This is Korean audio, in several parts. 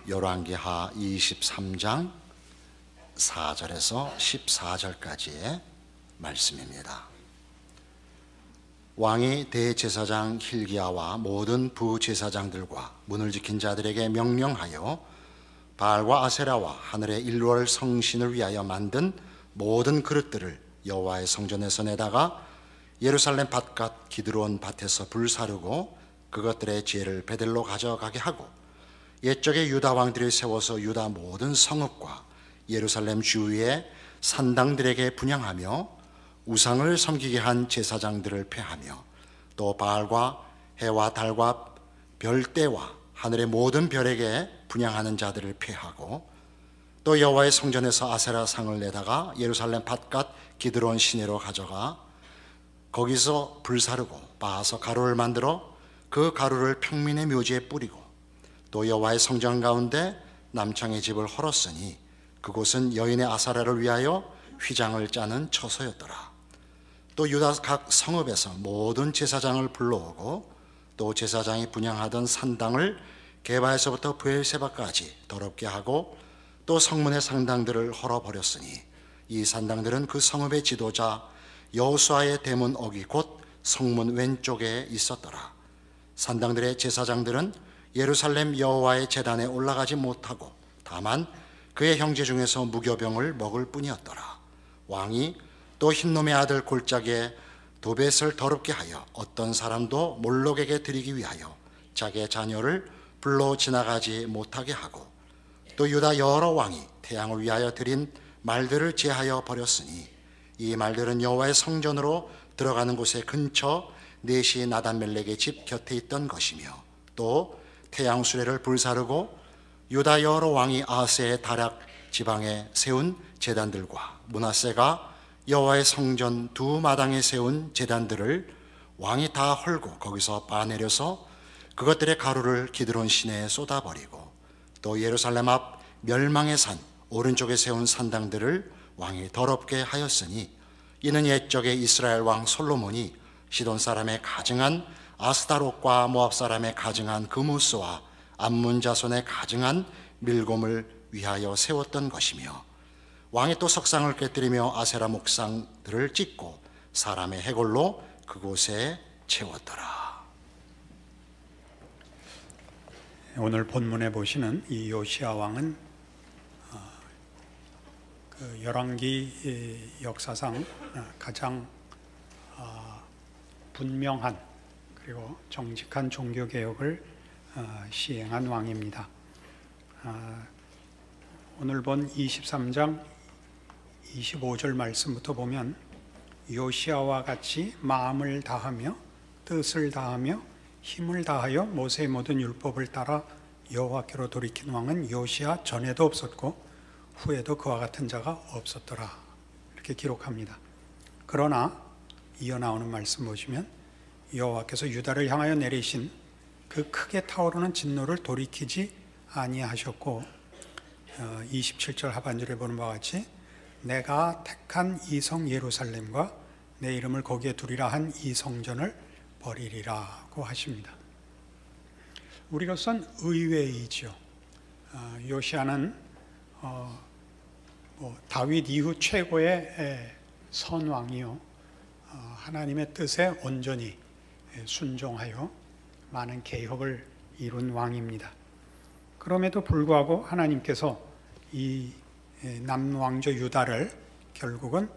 열왕기하 23장 4절에서 14절까지의 말씀입니다. 왕이 대제사장 hil기야와 모든 부제사장들과 문을 지킨 자들에게 명령하여 바알과 아세라와 하늘의 일월 성신을 위하여 만든 모든 그릇들을 여호와의 성전에서 내다가 예루살렘 바깥 기드론 밭에서 불사르고 그것들의 지혜를 베들로 가져가게 하고 옛적에 유다 왕들이 세워서 유다 모든 성읍과 예루살렘 주위의 산당들에게 분향하며 우상을 섬기게 한 제사장들을 폐하며 또 바알과 해와 달과 별대와 하늘의 모든 별에게 분향하는 자들을 폐하고 또 여호와의 성전에서 아세라 상을 내다가 예루살렘 바깥 기드론 시내로 가져가 거기서 불사르고 빻아서 가루를 만들어 그 가루를 평민의 묘지에 뿌리고 또 여호와의 성전 가운데 남창의 집을 헐었으니 그곳은 여인의 아사라를 위하여 휘장을 짜는 처소였더라. 또 유다 각 성읍에서 모든 제사장을 불러오고 또 제사장이 분향하던 산당을 게바에서부터 브엘세바까지 더럽게 하고 또 성문의 상당들을 헐어버렸으니 이 산당들은 그 성읍의 지도자 여호수아의 대문 어귀 곧 성문 왼쪽에 있었더라. 산당들의 제사장들은 예루살렘 여호와의 제단에 올라가지 못하고 다만 그의 형제 중에서 무교병을 먹을 뿐이었더라. 왕이 또 흰놈의 아들 골짜기에 도벳을 더럽게 하여 어떤 사람도 몰록에게 드리기 위하여 자기의 자녀를 불러 지나가지 못하게 하고 또 유다 여러 왕이 태양을 위하여 드린 말들을 제하여 버렸으니 이 말들은 여호와의 성전으로 들어가는 곳의 근처 네시 나단멜렉의 집 곁에 있던 것이며 또 태양 수레를 불사르고 유다 여러 왕이 아하스의 다락 지방에 세운 제단들과 므낫세가 여호와의 성전 두 마당에 세운 제단들을 왕이 다 헐고 거기서 빠내려서 그것들의 가루를 기드론 시내에 쏟아버리고 또 예루살렘 앞 멸망의 산 오른쪽에 세운 산당들을 왕이 더럽게 하였으니 이는 옛적에 이스라엘 왕 솔로몬이 시돈 사람의 가증한 아스타롯과 모압 사람의 가증한 그무스와 암문 자손의 가증한 밀곰을 위하여 세웠던 것이며 왕이 또 석상을 깨뜨리며 아세라 목상들을 찢고 사람의 해골로 그곳에 채웠더라. 오늘 본문에 보시는 이 요시야 왕은 그 열왕기 역사상 가장 분명한 그리고 정직한 종교개혁을 시행한 왕입니다. 오늘 본 23장 25절 말씀부터 보면 요시야와 같이 마음을 다하며 뜻을 다하며 힘을 다하여 모세의 모든 율법을 따라 여호와께로 돌이킨 왕은 요시야 전에도 없었고 후에도 그와 같은 자가 없었더라 이렇게 기록합니다. 그러나 이어나오는 말씀 보시면 여호와께서 유다를 향하여 내리신 그 크게 타오르는 진노를 돌이키지 아니하셨고 27절 하반절에 보는 바와 같이 내가 택한 이 성 예루살렘과 내 이름을 거기에 두리라 한 이 성전을 버리리라고 하십니다. 우리로선 의외이죠. 요시야는 다윗 이후 최고의 선왕이요 하나님의 뜻에 온전히 순종하여 많은 개혁을 이룬 왕입니다. 그럼에도 불구하고 하나님께서 이 남왕조 유다를 결국은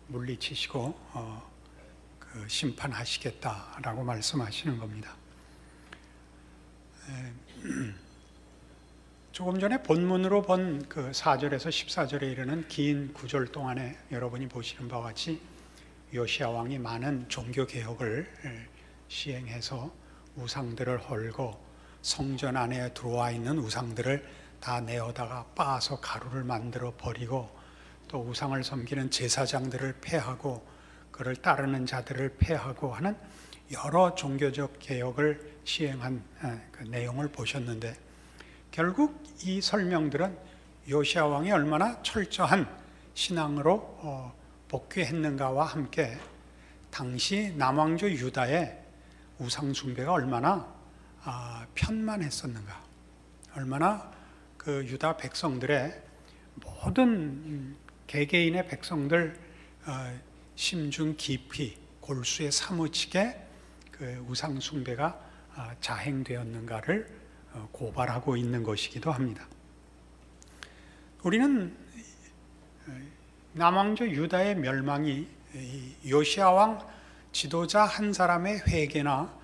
물리치시고 심판하시겠다라고 말씀하시는 겁니다. 조금 전에 본문으로 본 그 4절에서 14절에 이르는 긴 구절 동안에 여러분이 보시는 바와 같이 요시야 왕이 많은 종교 개혁을 시행해서 우상들을 헐고 성전 안에 들어와 있는 우상들을 다 내어다가 빻아서 가루를 만들어 버리고 또 우상을 섬기는 제사장들을 폐하고 그를 따르는 자들을 폐하고 하는 여러 종교적 개혁을 시행한 그 내용을 보셨는데 결국 이 설명들은 요시야 왕이 얼마나 철저한 신앙으로 복귀했는가와 함께 당시 남왕조 유다의 우상 숭배가 얼마나 편만했었는가, 얼마나 그 유다 백성들의 모든 개개인의 백성들 심중 깊이 골수에 사무치게 그 우상 숭배가 자행되었는가를 고발하고 있는 것이기도 합니다. 우리는 남왕조 유다의 멸망이 요시야 왕 지도자 한 사람의 회개나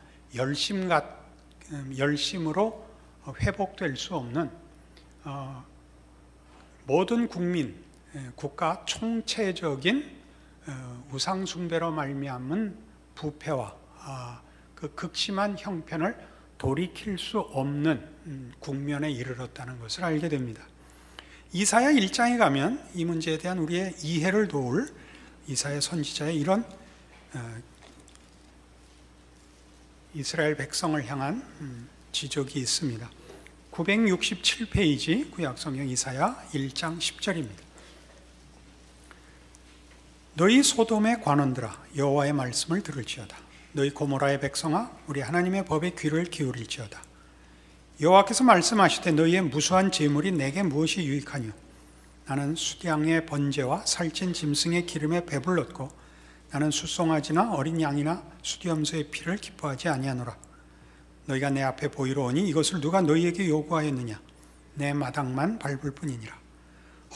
열심으로 회복될 수 없는 모든 국민, 국가 총체적인 우상 숭배로 말미암은 부패와 그 극심한 형편을 돌이킬 수 없는 국면에 이르렀다는 것을 알게 됩니다. 이사야 1장에 가면 이 문제에 대한 우리의 이해를 도울 이사야 선지자의 이런 이스라엘 백성을 향한 지적이 있습니다. 967페이지 구약성경 이사야 1장 10절입니다. 너희 소돔의 관원들아 여호와의 말씀을 들을지어다. 너희 고모라의 백성아 우리 하나님의 법에 귀를 기울일지어다. 여호와께서 말씀하시되 너희의 무수한 재물이 내게 무엇이 유익하뇨? 나는 수양의 번제와 살찐 짐승의 기름에 배불렀고 나는 숫송아지나 어린 양이나 수염소의 피를 기뻐하지 아니하노라. 너희가 내 앞에 보이러 오니 이것을 누가 너희에게 요구하였느냐? 내 마당만 밟을 뿐이니라.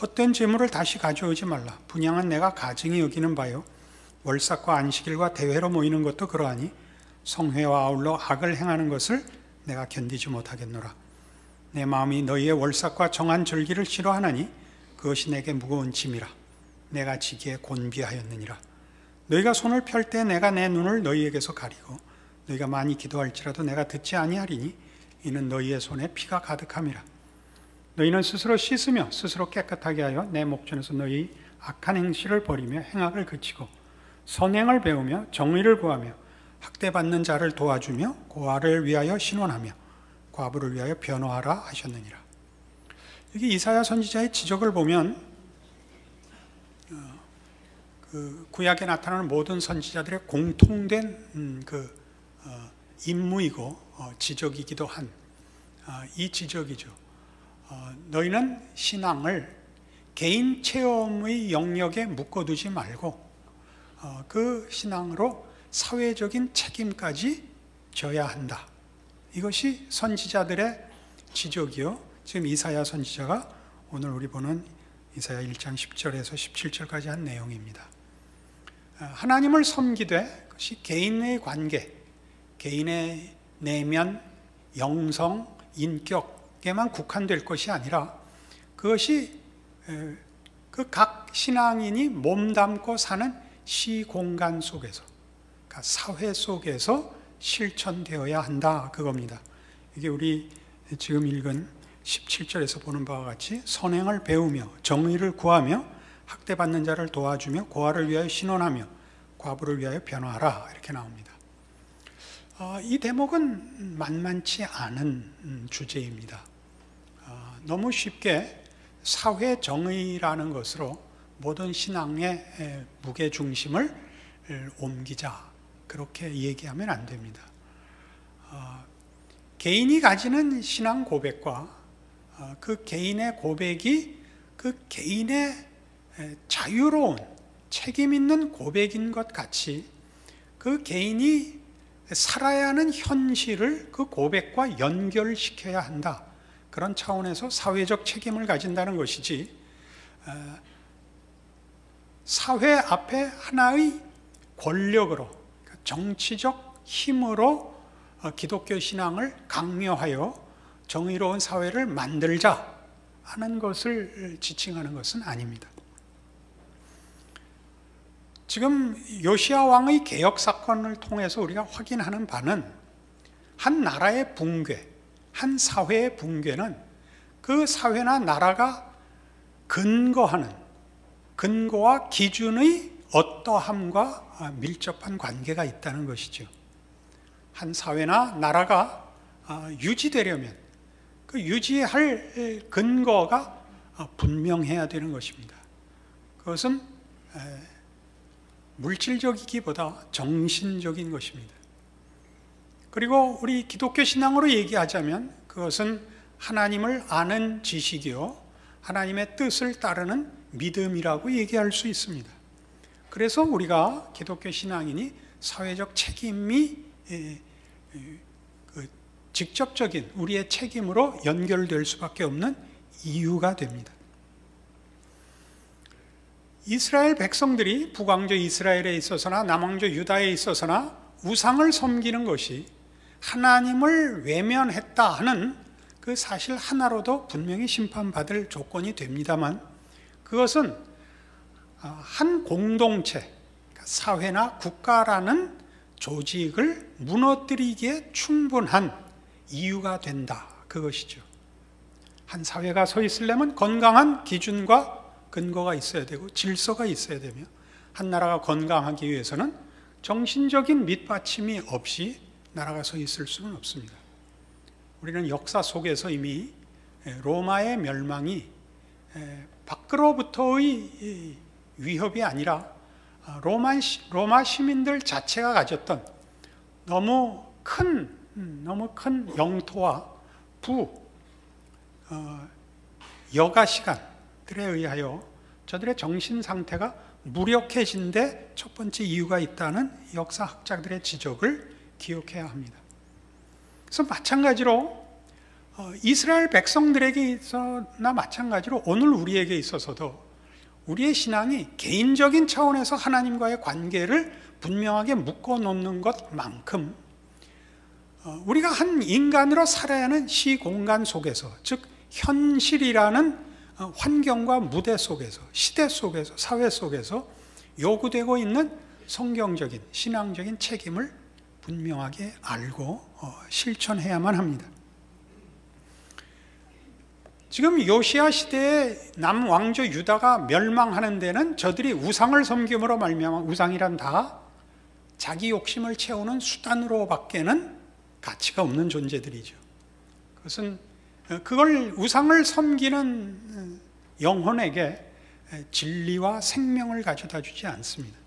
헛된 재물을 다시 가져오지 말라. 분향은 내가 가증히 여기는 바요. 월삭과 안식일과 대회로 모이는 것도 그러하니 성회와 아울러 악을 행하는 것을 내가 견디지 못하겠노라. 내 마음이 너희의 월삭과 정한 절기를 싫어하나니 그것이 내게 무거운 짐이라. 내가 지기에 곤비하였느니라. 너희가 손을 펼 때 내가 내 눈을 너희에게서 가리고 너희가 많이 기도할지라도 내가 듣지 아니하리니 이는 너희의 손에 피가 가득함이라. 너희는 스스로 씻으며 스스로 깨끗하게 하여 내 목전에서 너희 악한 행실을 버리며 행악을 그치고 선행을 배우며 정의를 구하며 학대받는 자를 도와주며 고아를 위하여 신원하며 과부를 위하여 변호하라 하셨느니라. 여기 이사야 선지자의 지적을 보면 그 구약에 나타나는 모든 선지자들의 공통된 임무이고 지적이기도 한 이 지적이죠. 너희는 신앙을 개인 체험의 영역에 묶어두지 말고 그 신앙으로 사회적인 책임까지 져야 한다. 이것이 선지자들의 지적이요. 지금 이사야 선지자가 오늘 우리 보는 이사야 1장 10절에서 17절까지 한 내용입니다. 하나님을 섬기되 그것이 개인의 관계, 개인의 내면, 영성, 인격에만 국한될 것이 아니라 그것이 그 각 신앙인이 몸담고 사는 시공간 속에서, 그러니까 사회 속에서 실천되어야 한다 그겁니다. 이게 우리 지금 읽은 17절에서 보는 바와 같이 선행을 배우며 정의를 구하며 학대받는 자를 도와주며 고아를 위하여 신원하며 과부를 위하여 변호하라 이렇게 나옵니다. 이 대목은 만만치 않은 주제입니다. 너무 쉽게 사회 정의라는 것으로 모든 신앙의 무게중심을 옮기자 그렇게 얘기하면 안 됩니다. 개인이 가지는 신앙 고백과 그 개인의 고백이 그 개인의 자유로운 책임 있는 고백인 것 같이 그 개인이 살아야 하는 현실을 그 고백과 연결시켜야 한다. 그런 차원에서 사회적 책임을 가진다는 것이지 사회 앞에 하나의 권력으로 정치적 힘으로 기독교 신앙을 강요하여 정의로운 사회를 만들자 하는 것을 지칭하는 것은 아닙니다. 지금 요시야 왕의 개혁 사건을 통해서 우리가 확인하는 바는 한 나라의 붕괴, 한 사회의 붕괴는 그 사회나 나라가 근거하는 근거와 기준의 어떠함과 밀접한 관계가 있다는 것이죠. 한 사회나 나라가 유지되려면 그 유지할 근거가 분명해야 되는 것입니다. 그것은 물질적이기보다 정신적인 것입니다. 그리고 우리 기독교 신앙으로 얘기하자면 그것은 하나님을 아는 지식이요, 하나님의 뜻을 따르는 믿음이라고 얘기할 수 있습니다. 그래서 우리가 기독교 신앙인이 사회적 책임이 직접적인 우리의 책임으로 연결될 수밖에 없는 이유가 됩니다. 이스라엘 백성들이 북왕조 이스라엘에 있어서나 남왕조 유다에 있어서나 우상을 섬기는 것이 하나님을 외면했다 하는 그 사실 하나로도 분명히 심판받을 조건이 됩니다만, 그것은 한 공동체, 사회나 국가라는 조직을 무너뜨리기에 충분한 이유가 된다, 그것이죠. 한 사회가 서 있으려면 건강한 기준과 근거가 있어야 되고 질서가 있어야 되며, 한 나라가 건강하기 위해서는 정신적인 밑받침이 없이 나라가 서 있을 수는 없습니다. 우리는 역사 속에서 이미 로마의 멸망이 밖으로부터의 위협이 아니라 로마 시민들 자체가 가졌던 너무 큰 영토와 여가 시간들에 의하여 저들의 정신 상태가 무력해진 데 첫 번째 이유가 있다는 역사학자들의 지적을 기억해야 합니다. 그래서 마찬가지로 이스라엘 백성들에게 있어나 마찬가지로 오늘 우리에게 있어서도 우리의 신앙이 개인적인 차원에서 하나님과의 관계를 분명하게 묶어놓는 것만큼 우리가 한 인간으로 살아야 하는 시공간 속에서, 즉 현실이라는 환경과 무대 속에서, 시대 속에서, 사회 속에서 요구되고 있는 성경적인 신앙적인 책임을 분명하게 알고 실천해야만 합니다. 지금 요시야 시대의 남왕조 유다가 멸망하는 데는 저들이 우상을 섬김으로 말미암아, 우상이란 다 자기 욕심을 채우는 수단으로 밖에는 가치가 없는 존재들이죠. 그것은 그걸 우상을 섬기는 영혼에게 진리와 생명을 가져다 주지 않습니다.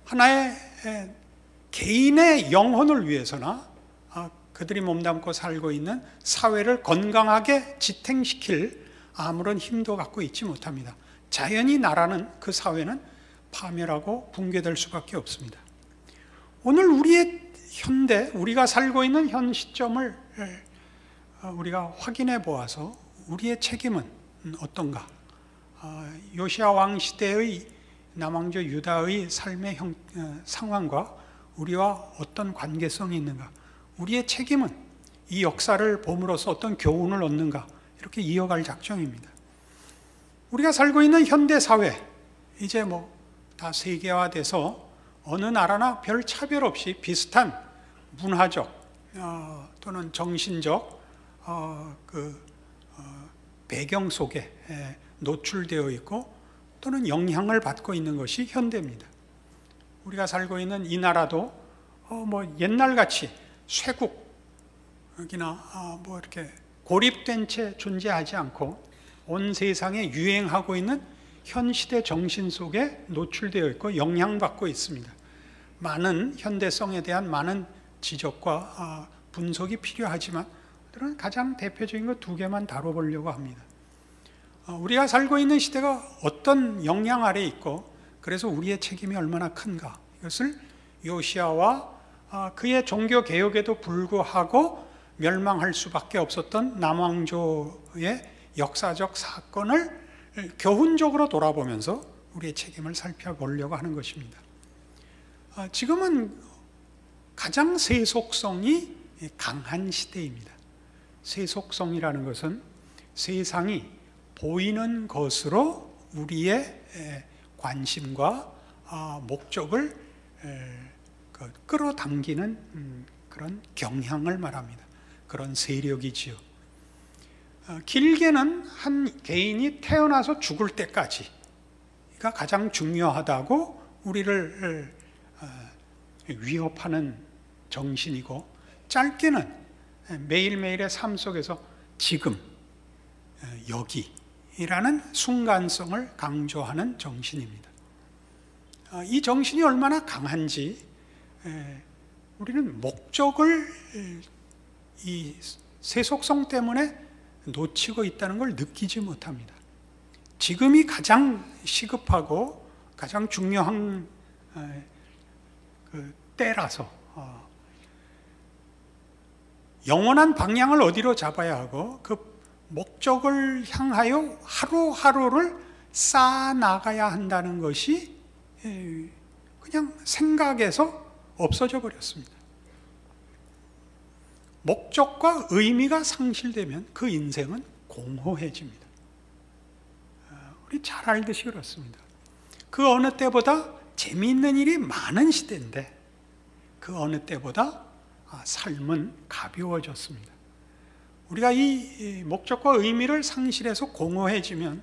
하나의 개인의 영혼을 위해서나 그들이 몸담고 살고 있는 사회를 건강하게 지탱시킬 아무런 힘도 갖고 있지 못합니다. 자연히 나라는, 그 사회는 파멸하고 붕괴될 수밖에 없습니다. 오늘 우리의 현대, 우리가 살고 있는 현 시점을 우리가 확인해 보아서 우리의 책임은 어떤가? 요시야 왕 시대의 남왕조 유다의 삶의 상황과 우리와 어떤 관계성이 있는가? 우리의 책임은 이 역사를 봄으로써 어떤 교훈을 얻는가? 이렇게 이어갈 작정입니다. 우리가 살고 있는 현대 사회, 이제 다 세계화돼서 어느 나라나 별 차별 없이 비슷한 문화적 또는 정신적 배경 속에 노출되어 있고 또는 영향을 받고 있는 것이 현대입니다. 우리가 살고 있는 이 나라도 옛날같이 쇠국이나 이렇게 고립된 채 존재하지 않고 온 세상에 유행하고 있는 현 시대 정신 속에 노출되어 있고 영향받고 있습니다. 많은 현대성에 대한 많은 지적과 분석이 필요하지만 오늘은 가장 대표적인 것 두 개만 다뤄보려고 합니다. 우리가 살고 있는 시대가 어떤 영향 아래 있고 그래서 우리의 책임이 얼마나 큰가, 이것을 요시야와 그의 종교 개혁에도 불구하고 멸망할 수밖에 없었던 남왕조의 역사적 사건을 교훈적으로 돌아보면서 우리의 책임을 살펴보려고 하는 것입니다. 지금은 가장 세속성이 강한 시대입니다. 세속성이라는 것은 세상이 보이는 것으로 우리의 관심과 목적을 끌어당기는 그런 경향을 말합니다. 그런 세력이지요. 길게는 한 개인이 태어나서 죽을 때까지가 가장 중요하다고 우리를 위협하는 정신이고, 짧게는 매일매일의 삶 속에서 지금, 여기라는 순간성을 강조하는 정신입니다. 이 정신이 얼마나 강한지 우리는 목적을 이 세속성 때문에 놓치고 있다는 걸 느끼지 못합니다. 지금이 가장 시급하고 가장 중요한 때라서 영원한 방향을 어디로 잡아야 하고 그 목적을 향하여 하루하루를 쌓아나가야 한다는 것이 그냥 생각에서 없어져 버렸습니다. 목적과 의미가 상실되면 그 인생은 공허해집니다. 우리 잘 알듯이 그렇습니다. 그 어느 때보다 재미있는 일이 많은 시대인데 그 어느 때보다 삶은 가벼워졌습니다. 우리가 이 목적과 의미를 상실해서 공허해지면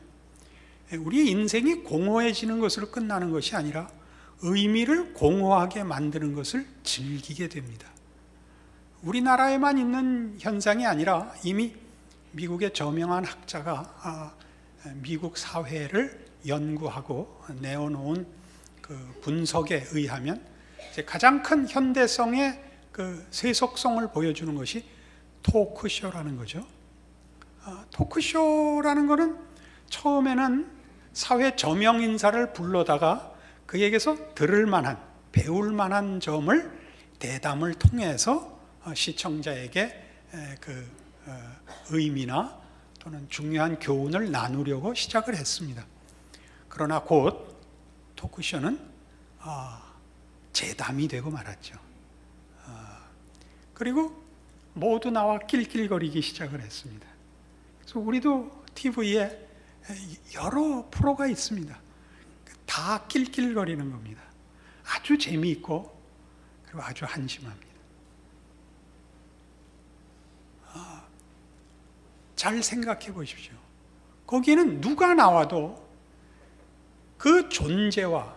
우리 인생이 공허해지는 것으로 끝나는 것이 아니라 의미를 공허하게 만드는 것을 즐기게 됩니다. 우리나라에만 있는 현상이 아니라 이미 미국의 저명한 학자가 미국 사회를 연구하고 내어놓은 그 분석에 의하면 가장 큰 현대성의 그 세속성을 보여주는 것이 토크쇼라는 거죠. 토크쇼라는 것은 처음에는 사회 저명 인사를 불러다가 그에게서 들을 만한, 배울 만한 점을 대담을 통해서 시청자에게 그 의미나 또는 중요한 교훈을 나누려고 시작을 했습니다. 그러나 곧 토크쇼는 재담이 되고 말았죠. 그리고 모두 나와 낄낄거리기 시작을 했습니다. 그래서 우리도 TV에 여러 프로가 있습니다. 다 낄낄거리는 겁니다. 아주 재미있고 그리고 아주 한심합니다. 잘 생각해 보십시오. 거기에는 누가 나와도 그 존재와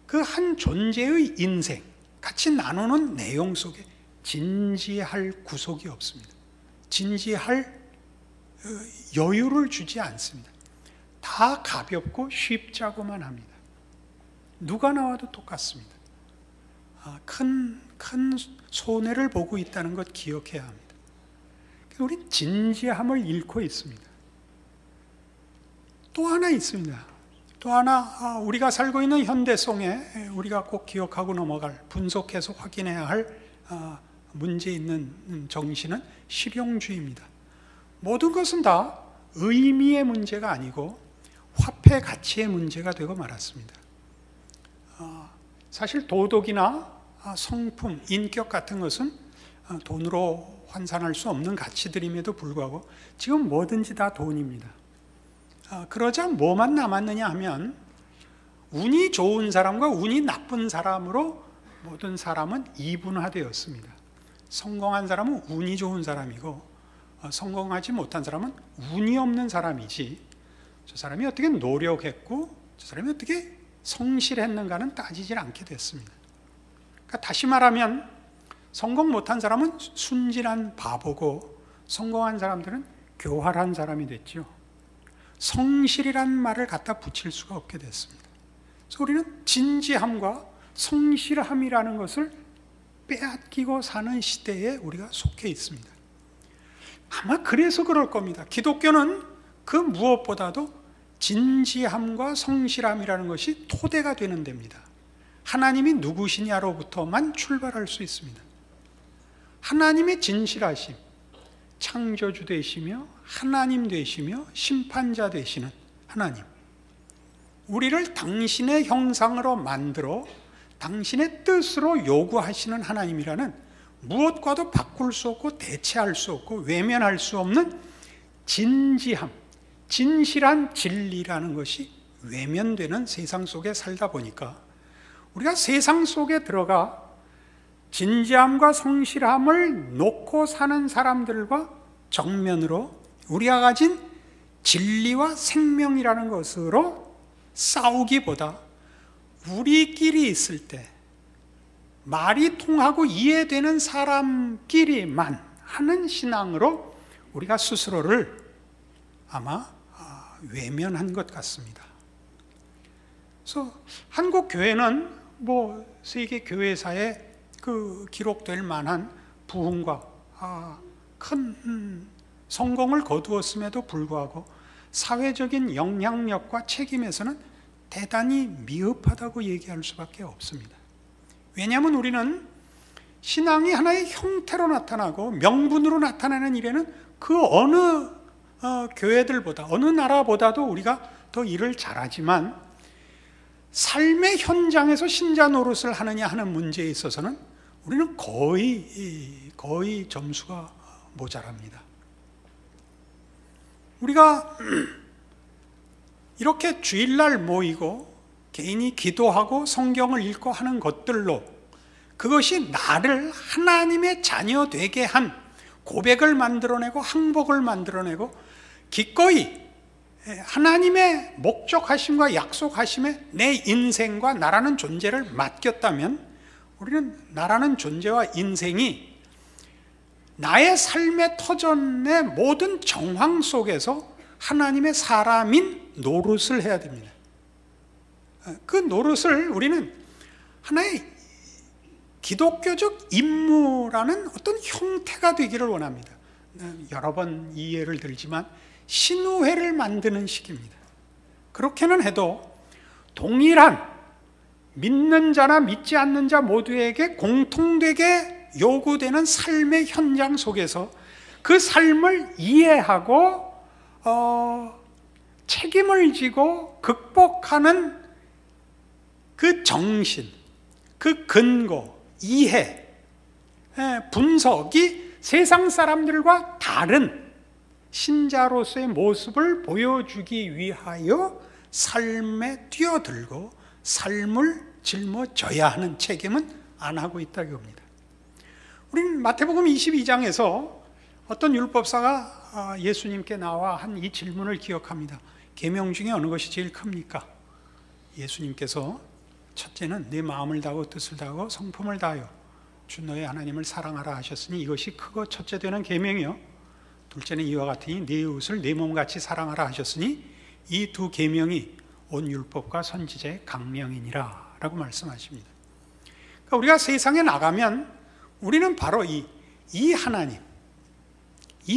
그 한 존재의 인생, 같이 나누는 내용 속에 진지할 구석이 없습니다. 진지할 여유를 주지 않습니다. 다 가볍고 쉽자고만 합니다. 누가 나와도 똑같습니다. 큰 손해를 보고 있다는 것 기억해야 합니다. 우린 진지함을 잃고 있습니다. 또 하나 있습니다. 또 하나 우리가 살고 있는 현대성에 우리가 꼭 기억하고 넘어갈, 분석해서 확인해야 할 문제 있는 정신은 실용주의입니다. 모든 것은 다 의미의 문제가 아니고 화폐 가치의 문제가 되고 말았습니다. 사실 도덕이나 성품, 인격 같은 것은 돈으로 환산할 수 없는 가치들임에도 불구하고 지금 뭐든지 다 돈입니다. 그러자 뭐만 남았느냐 하면 운이 좋은 사람과 운이 나쁜 사람으로 모든 사람은 이분화되었습니다. 성공한 사람은 운이 좋은 사람이고 성공하지 못한 사람은 운이 없는 사람이지, 저 사람이 어떻게 노력했고 저 사람이 어떻게 성실했는가는 따지질 않게 됐습니다. 그러니까 다시 말하면 성공 못한 사람은 순진한 바보고 성공한 사람들은 교활한 사람이 됐죠. 성실이란 말을 갖다 붙일 수가 없게 됐습니다. 그래서 우리는 진지함과 성실함이라는 것을 빼앗기고 사는 시대에 우리가 속해 있습니다. 아마 그래서 그럴 겁니다. 기독교는 그 무엇보다도 진지함과 성실함이라는 것이 토대가 되는 데입니다. 하나님이 누구시냐로부터만 출발할 수 있습니다. 하나님의 진실하심, 창조주 되시며 하나님 되시며 심판자 되시는 하나님, 우리를 당신의 형상으로 만들어 당신의 뜻으로 요구하시는 하나님이라는 무엇과도 바꿀 수 없고 대체할 수 없고 외면할 수 없는 진지함, 진실한 진리라는 것이 외면되는 세상 속에 살다 보니까 우리가 세상 속에 들어가 진지함과 성실함을 놓고 사는 사람들과 정면으로 우리가 가진 진리와 생명이라는 것으로 싸우기보다 우리끼리 있을 때 말이 통하고 이해되는 사람끼리만 하는 신앙으로 우리가 스스로를 아마 외면한 것 같습니다. 그래서 한국 교회는 세계 교회사에 그 기록될 만한 부흥과 큰 성공을 거두었음에도 불구하고 사회적인 영향력과 책임에서는 대단히 미흡하다고 얘기할 수밖에 없습니다. 왜냐하면 우리는 신앙이 하나의 형태로 나타나고 명분으로 나타나는 일에는 그 어느 교회들보다, 어느 나라보다도 우리가 더 일을 잘하지만 삶의 현장에서 신자 노릇을 하느냐 하는 문제에 있어서는 우리는 거의 점수가 모자랍니다. 우리가 이렇게 주일날 모이고 개인이 기도하고 성경을 읽고 하는 것들로 그것이 나를 하나님의 자녀 되게 한 고백을 만들어내고 항복을 만들어내고 기꺼이 하나님의 목적하심과 약속하심에 내 인생과 나라는 존재를 맡겼다면 우리는 나라는 존재와 인생이 나의 삶의 터전의 모든 정황 속에서 하나님의 사람인 노릇을 해야 됩니다. 그 노릇을 우리는 하나의 기독교적 임무라는 어떤 형태가 되기를 원합니다. 여러 번 이 예를 들지만 신우회를 만드는 식입니다. 그렇게는 해도 동일한 믿는 자나 믿지 않는 자 모두에게 공통되게 요구되는 삶의 현장 속에서 그 삶을 이해하고 책임을 지고 극복하는 그 정신, 그 근거, 이해, 분석이 세상 사람들과 다른 신자로서의 모습을 보여주기 위하여 삶에 뛰어들고 삶을 짊어져야 하는 책임은 안 하고 있다고 봅니다. 우리는 마태복음 22장에서 어떤 율법사가 예수님께 나와 한 이 질문을 기억합니다. 계명 중에 어느 것이 제일 큽니까? 예수님께서 첫째는 내 마음을 다하고 뜻을 다하고 성품을 다하여 주 너의 하나님을 사랑하라 하셨으니 이것이 크고 첫째 되는 계명이요, 둘째는 이와 같으니 네 이웃을 내 몸같이 사랑하라 하셨으니 이 두 계명이 온 율법과 선지자의 강명이니라 라고 말씀하십니다. 그러니까 우리가 세상에 나가면 우리는 바로 이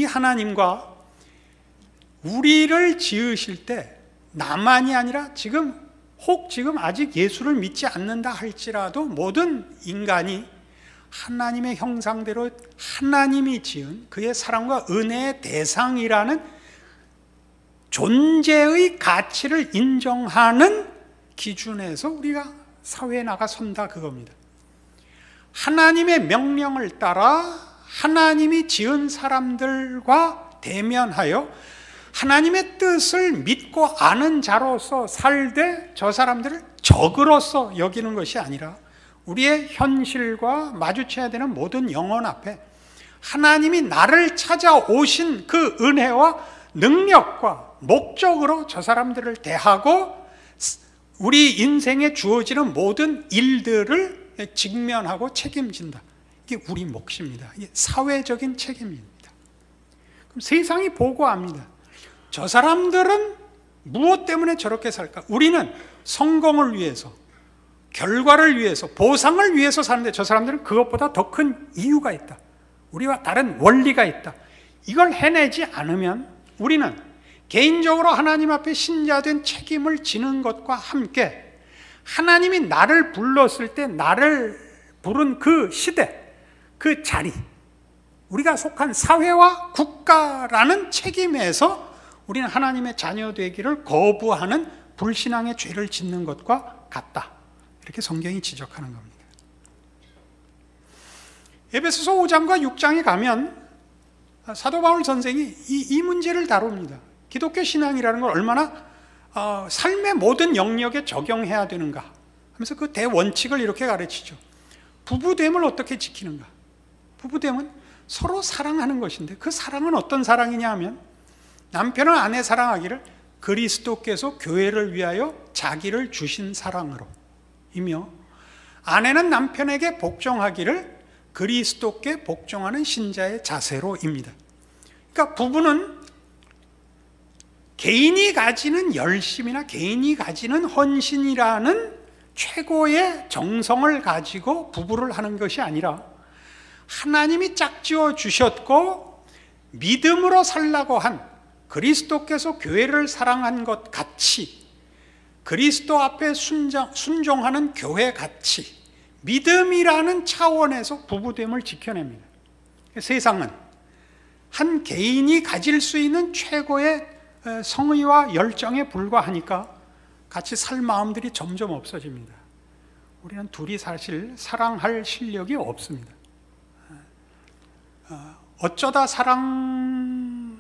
하나님과 우리를 지으실 때 나만이 아니라 지금 아직 예수를 믿지 않는다 할지라도 모든 인간이 하나님의 형상대로 하나님이 지은 그의 사랑과 은혜의 대상이라는 존재의 가치를 인정하는 기준에서 우리가 사회에 나가 선다 그겁니다. 하나님의 명령을 따라 하나님이 지은 사람들과 대면하여 하나님의 뜻을 믿고 아는 자로서 살되 저 사람들을 적으로서 여기는 것이 아니라 우리의 현실과 마주쳐야 되는 모든 영혼 앞에 하나님이 나를 찾아오신 그 은혜와 능력과 목적으로 저 사람들을 대하고 우리 인생에 주어지는 모든 일들을 직면하고 책임진다. 이게 우리 몫입니다. 이게 사회적인 책임입니다. 그럼 세상이 보고합니다. 저 사람들은 무엇 때문에 저렇게 살까? 우리는 성공을 위해서, 결과를 위해서, 보상을 위해서 사는데 저 사람들은 그것보다 더 큰 이유가 있다. 우리와 다른 원리가 있다. 이걸 해내지 않으면 우리는 개인적으로 하나님 앞에 신자된 책임을 지는 것과 함께 하나님이 나를 불렀을 때 나를 부른 그 시대, 그 자리, 우리가 속한 사회와 국가라는 책임에서 우리는 하나님의 자녀 되기를 거부하는 불신앙의 죄를 짓는 것과 같다. 이렇게 성경이 지적하는 겁니다. 에베소서 5장과 6장에 가면 사도 바울 선생이 이 문제를 다룹니다. 기독교 신앙이라는 걸 얼마나 삶의 모든 영역에 적용해야 되는가 하면서 그 대원칙을 이렇게 가르치죠. 부부됨을 어떻게 지키는가? 부부됨은 서로 사랑하는 것인데 그 사랑은 어떤 사랑이냐 하면 남편은 아내 사랑하기를 그리스도께서 교회를 위하여 자기를 주신 사랑으로 이며 아내는 남편에게 복종하기를 그리스도께 복종하는 신자의 자세로입니다. 그러니까 부부는 개인이 가지는 열심이나 개인이 가지는 헌신이라는 최고의 정성을 가지고 부부를 하는 것이 아니라 하나님이 짝지어 주셨고 믿음으로 살라고 한 그리스도께서 교회를 사랑한 것 같이 그리스도 앞에 순종하는 교회 같이 믿음이라는 차원에서 부부됨을 지켜냅니다. 세상은 한 개인이 가질 수 있는 최고의 성의와 열정에 불과하니까 같이 살 마음들이 점점 없어집니다. 우리는 둘이 사실 사랑할 실력이 없습니다. 어쩌다 사랑하는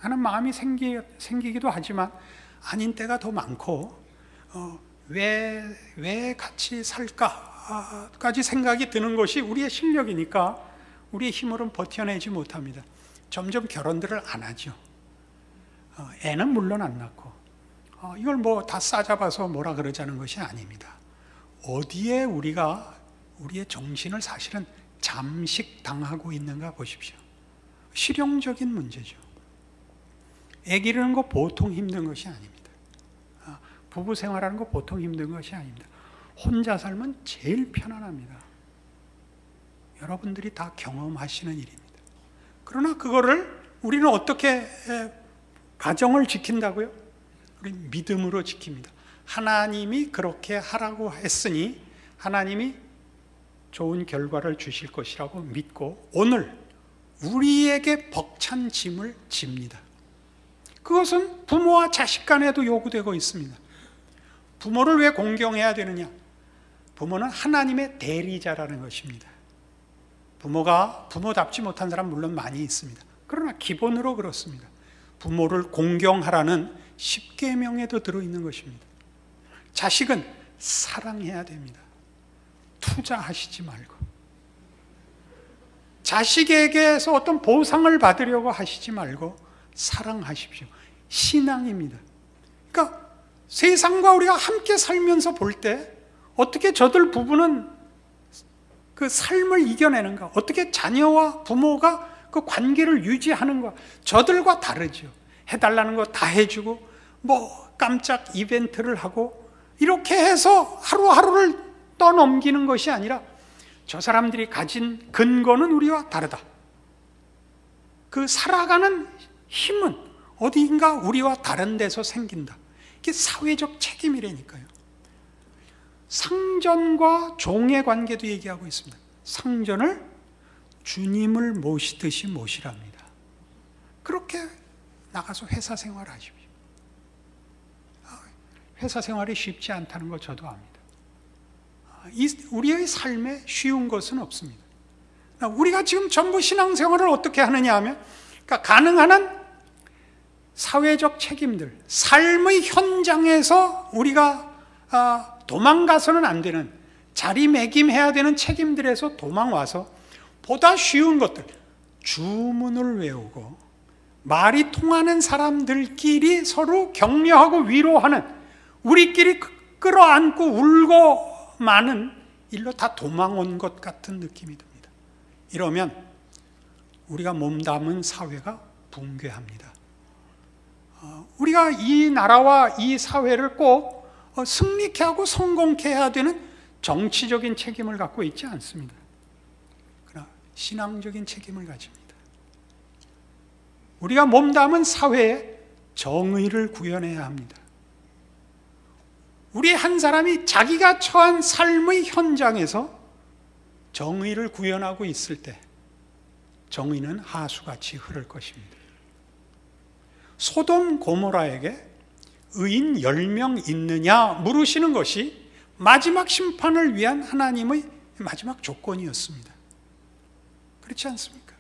마음이 생기기도 하지만 아닌 때가 더 많고 왜 같이 살까까지 생각이 드는 것이 우리의 실력이니까 우리의 힘으로는 버텨내지 못합니다. 점점 결혼들을 안 하죠. 애는 물론 안 낳고 이걸 뭐 다 싸잡아서 뭐라 그러자는 것이 아닙니다. 어디에 우리의 정신을 사실은 잠식당하고 있는가 보십시오. 실용적인 문제죠. 애 기르는 거 보통 힘든 것이 아닙니다. 부부 생활하는 거 보통 힘든 것이 아닙니다. 혼자 살면 제일 편안합니다. 여러분들이 다 경험하시는 일입니다. 그러나 그거를 우리는 어떻게 가정을 지킨다고요? 우리는 믿음으로 지킵니다. 하나님이 그렇게 하라고 했으니 하나님이 좋은 결과를 주실 것이라고 믿고 오늘 우리에게 벅찬 짐을 집니다. 그것은 부모와 자식 간에도 요구되고 있습니다. 부모를 왜 공경해야 되느냐? 부모는 하나님의 대리자라는 것입니다. 부모가 부모답지 못한 사람 물론 많이 있습니다. 그러나 기본으로 그렇습니다. 부모를 공경하라는 10계명에도 들어있는 것입니다. 자식은 사랑해야 됩니다. 투자하시지 말고 자식에게서 어떤 보상을 받으려고 하시지 말고 사랑하십시오. 신앙입니다. 그러니까 세상과 우리가 함께 살면서 볼 때 어떻게 저들 부부는 그 삶을 이겨내는가, 어떻게 자녀와 부모가 그 관계를 유지하는가, 저들과 다르죠. 해달라는 거 다 해주고 뭐 깜짝 이벤트를 하고 이렇게 해서 하루하루를 떠넘기는 것이 아니라 저 사람들이 가진 근거는 우리와 다르다. 그 살아가는 힘은 어디인가 우리와 다른 데서 생긴다. 이게 사회적 책임이라니까요. 상전과 종의 관계도 얘기하고 있습니다. 상전을 주님을 모시듯이 모시랍니다. 그렇게 나가서 회사 생활하십시오. 회사 생활이 쉽지 않다는 거 저도 압니다. 우리의 삶에 쉬운 것은 없습니다. 우리가 지금 전부 신앙생활을 어떻게 하느냐 하면 그러니까 가능한 한 사회적 책임들, 삶의 현장에서 우리가 도망가서는 안 되는 자리매김해야 되는 책임들에서 도망와서 보다 쉬운 것들, 주문을 외우고 말이 통하는 사람들끼리 서로 격려하고 위로하는, 우리끼리 끌어안고 울고 마는 일로 다 도망온 것 같은 느낌이 듭니다. 이러면 우리가 몸담은 사회가 붕괴합니다. 우리가 이 나라와 이 사회를 꼭 승리케 하고 성공케 해야 되는 정치적인 책임을 갖고 있지 않습니다. 그러나 신앙적인 책임을 가집니다. 우리가 몸담은 사회에 정의를 구현해야 합니다. 우리 한 사람이 자기가 처한 삶의 현장에서 정의를 구현하고 있을 때 정의는 하수같이 흐를 것입니다. 소돔 고모라에게 의인 10명 있느냐 물으시는 것이 마지막 심판을 위한 하나님의 마지막 조건이었습니다. 그렇지 않습니까?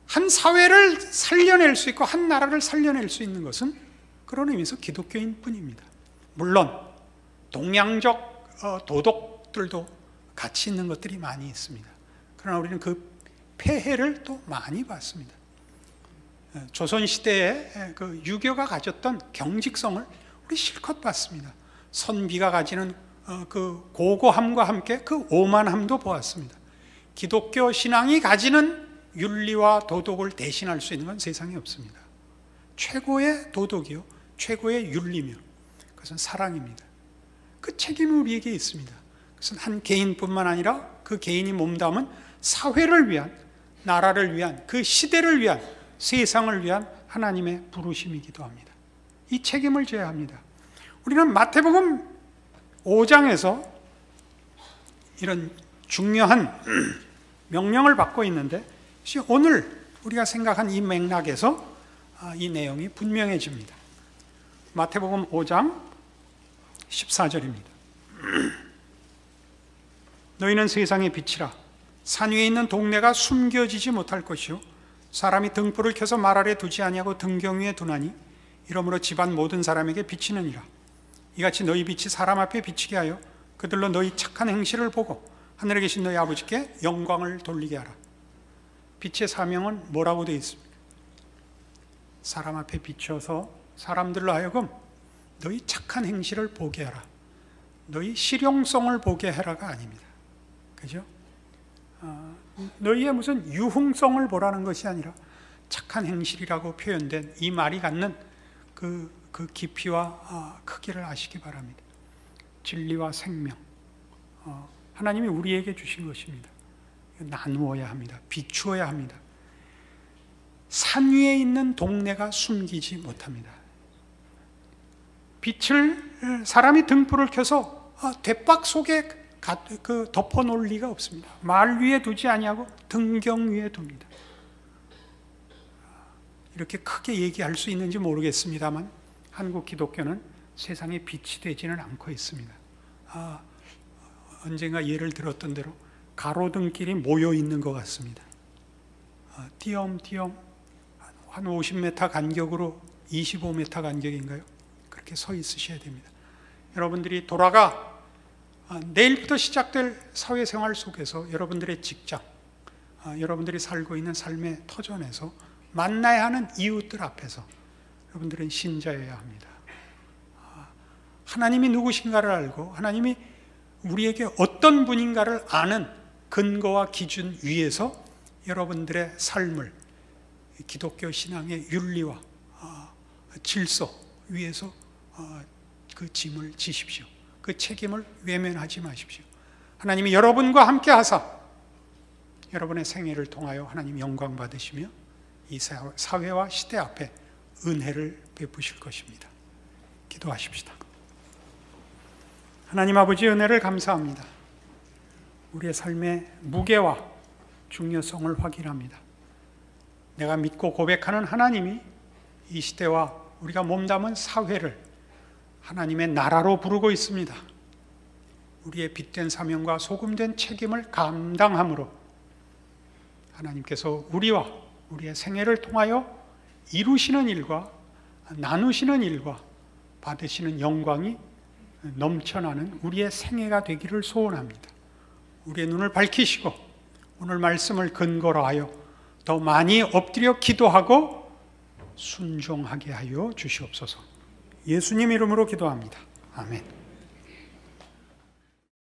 한 사회를 살려낼 수 있고 한 나라를 살려낼 수 있는 것은 그런 의미에서 기독교인 뿐입니다. 물론 동양적 도덕들도 가치 있는 것들이 많이 있습니다. 그러나 우리는 그 폐해를 또 많이 봤습니다. 조선시대에 그 유교가 가졌던 경직성을 우리 실컷 봤습니다. 선비가 가지는 그 고고함과 함께 그 오만함도 보았습니다. 기독교 신앙이 가지는 윤리와 도덕을 대신할 수 있는 건 세상에 없습니다. 최고의 도덕이요, 최고의 윤리며 그것은 사랑입니다. 그 책임이 우리에게 있습니다. 그것은 한 개인뿐만 아니라 그 개인이 몸담은 사회를 위한, 나라를 위한, 그 시대를 위한, 세상을 위한 하나님의 부르심이기도 합니다. 이 책임을 져야 합니다. 우리는 마태복음 5장에서 이런 중요한 명령을 받고 있는데, 오늘 우리가 생각한 이 맥락에서 이 내용이 분명해집니다. 마태복음 5장 14절입니다. 너희는 세상의 빛이라. 산 위에 있는 동네가 숨겨지지 못할 것이요 사람이 등불을 켜서 말 아래 두지 아니하고 등경 위에 두나니 이러므로 집안 모든 사람에게 비치느니라. 이같이 너희 빛이 사람 앞에 비치게 하여 그들로 너희 착한 행실을 보고 하늘에 계신 너희 아버지께 영광을 돌리게 하라. 빛의 사명은 뭐라고 되어 있습니까? 사람 앞에 비춰서 사람들로 하여금 너희 착한 행실을 보게 하라. 너희 실용성을 보게 하라가 아닙니다. 그죠? 너희의 무슨 유흥성을 보라는 것이 아니라 착한 행실이라고 표현된 이 말이 갖는 그 깊이와 크기를 아시기 바랍니다. 진리와 생명, 하나님이 우리에게 주신 것입니다. 나누어야 합니다. 비추어야 합니다. 산 위에 있는 동네가 숨기지 못합니다. 빛을 사람이 등불을 켜서 대박 속에 덮어놓을 리가 없습니다. 말 위에 두지 아니하고 등경 위에 둡니다. 이렇게 크게 얘기할 수 있는지 모르겠습니다만 한국 기독교는 세상에 빛이 되지는 않고 있습니다. 언젠가 예를 들었던 대로 가로등끼리 모여 있는 것 같습니다. 띄엄띄엄 한 50m 간격으로 25m 간격인가요? 그렇게 서 있으셔야 됩니다. 여러분들이 돌아가 내일부터 시작될 사회생활 속에서 여러분들의 직장, 여러분들이 살고 있는 삶의 터전에서 만나야 하는 이웃들 앞에서 여러분들은 신자여야 합니다. 하나님이 누구신가를 알고 하나님이 우리에게 어떤 분인가를 아는 근거와 기준 위에서 여러분들의 삶을 기독교 신앙의 윤리와 질서 위에서 그 짐을 지십시오. 그 책임을 외면하지 마십시오. 하나님이 여러분과 함께 하사 여러분의 생애를 통하여 하나님 영광 받으시며 이 사회와 시대 앞에 은혜를 베푸실 것입니다. 기도하십시다. 하나님 아버지, 은혜를 감사합니다. 우리의 삶의 무게와 중요성을 확인합니다. 내가 믿고 고백하는 하나님이 이 시대와 우리가 몸담은 사회를 하나님의 나라로 부르고 있습니다. 우리의 빛된 사명과 소금된 책임을 감당함으로 하나님께서 우리와 우리의 생애를 통하여 이루시는 일과 나누시는 일과 받으시는 영광이 넘쳐나는 우리의 생애가 되기를 소원합니다. 우리의 눈을 밝히시고 오늘 말씀을 근거로 하여 더 많이 엎드려 기도하고 순종하게 하여 주시옵소서. 예수님 이름으로 기도합니다. 아멘.